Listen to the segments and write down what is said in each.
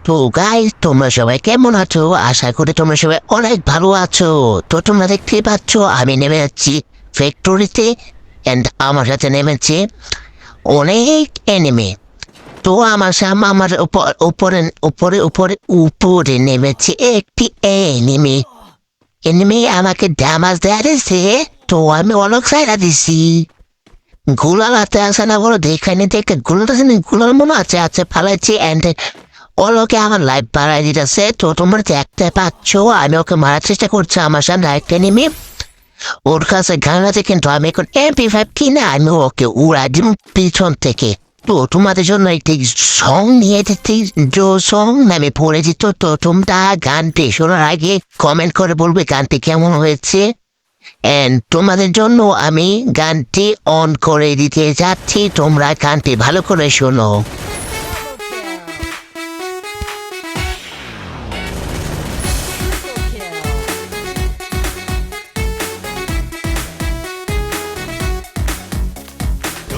তো গাইস, তোমরা সবাই কেমন আছো? আশা করি তোমরা সবাই অনেক ভালো আছো। তো তোমরা দেখতেই পাচ্ছ আমি নেমে যাচ্ছি ফ্যাক্টরিতে, এন্ড আমার সাথে নেমেছে অনেক এনিমি। তো আমার সামনে আমার উপরে উপরে উপরে উপরে নেমেছে একটি এনিমি। এনিমি আমাকে ড্যামেজ দেয়া দিছে, তো আমি অনেক সাইডা দিছি। গুলাল হাতে আসে না বলো, দেখাইনি দেখে গুলাল আছে না, গুলাল মনে আছে আছে ফালাইছি, এন্ড ওকে আমার লাইফ বাড়াই দিতেছে। তো তোমরা দেখতে পাচ্ছ আমি ওকে মারার চেষ্টা করছি, আমার সামনে একটা নেমে ওর কাছে গান আছে, কিন্তু আমি এখন MP5 কিনা আমি ওকে উড়াই দিব পিছন থেকে। তো তোমাদের জন্য একটি সং নিয়ে যেতে, যে সং নামে পড়ে যেত। তো তোমরা গানটি শোনার আগে কমেন্ট করে বলবে গানটি কেমন হয়েছে, এন্ড তোমাদের জন্য আমি গানটি অন করে দিতে যাচ্ছি, তোমরা গানটি ভালো করে শোনো।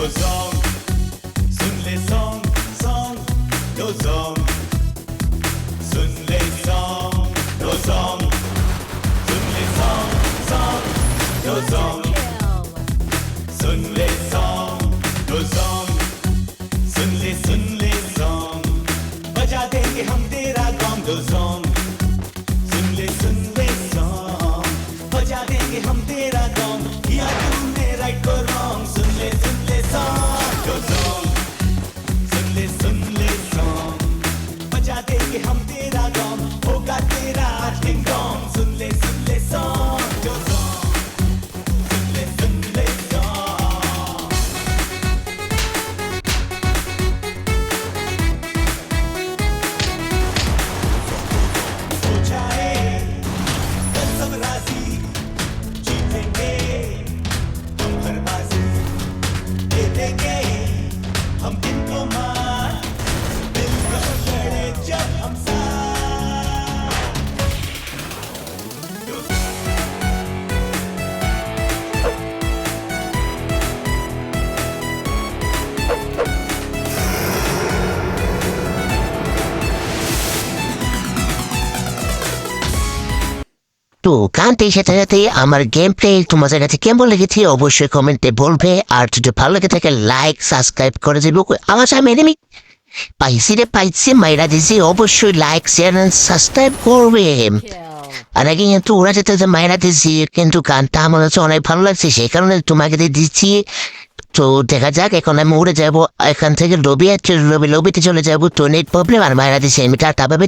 Yo song, सुन ले song, song, yo song, सुन ले song, yo song, सुन ले song, song, yo song, सुन ले song, yo song, सुन ले song, बजा देंगे हम तेरा गॉन्ग दो song, सुन ले song, बजा देंगे हम तेरा गॉन्ग, किया तूने राइट को रॉन्ग, सुन ले song, yo song, सुन ले song, बजा देंगे हम तेरा गॉन्ग, होगा तेरा आज डिंग डोंग, सुन ले song, yo song, सुन ले song. हो जाए बस सब राजी, जीतेंगे हम हर बाजी, दे देंगे हम इनको मार, मिलकर लड़े जब हम साथ। তো গানটির সাথে সাথে আমার গেম প্লে তোমাদের কাছে কেমন লেগেছে অবশ্যই কমেন্টে বলবে, আর যদি ভালো লেগে থাকে লাইক সাবস্ক্রাইব করে দেবে। আমার সামনে এনিমি পাইছি মাইরা দিছি, অবশ্যই লাইক শেয়ার এন্ড সাবস্ক্রাইব করবে। আর আগে কিন্তু ওরা যেতে যে মাইরা দিছি, কিন্তু গানটা আমার কাছে অনেক ভালো লাগছে, সেই কারণে তোমাকে দিয়ে দিচ্ছি। তো দেখা যাক, এখন আমি উড়ে যাবো এখান থেকে লবিতে চলে যাবো, তো নেট প্রবলেম আর মাইরা দিছি আমি টাটা পাবে।